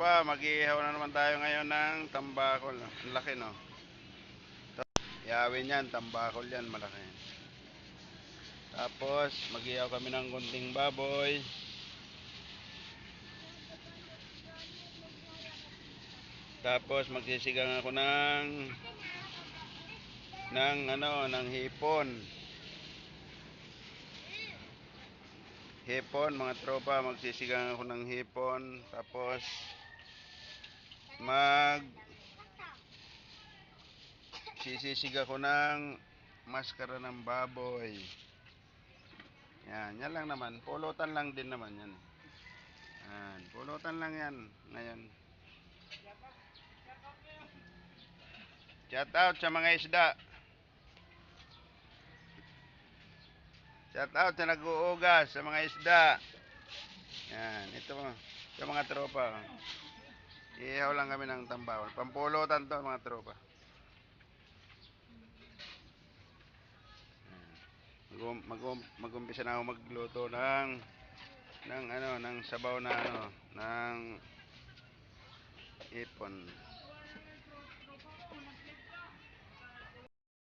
tropa, mag-iihaw na naman tayo ngayon ng tambakol. Ang laki, no? Iawin yan, tambakol yan, malaki. Tapos, mag-iihaw kami ng kunting baboy. Tapos, magsisigang ako ng hipon. Hipon, mga tropa, magsisigang ako ng hipon. Tapos, sisisig ako ng maskara ng baboy. Yan lang naman. Pulutan lang din naman yan. Yan, pulutan lang yan ngayon. Shout out sa mga isda. Shout out sa nag-uugas sa mga isda. Yan, ito sa mga tropa. Ihaw lang kami ng tambawal. Pampulutan to mga tropa. Mag-umpisa na ako magluto ng sabaw na ng ipon.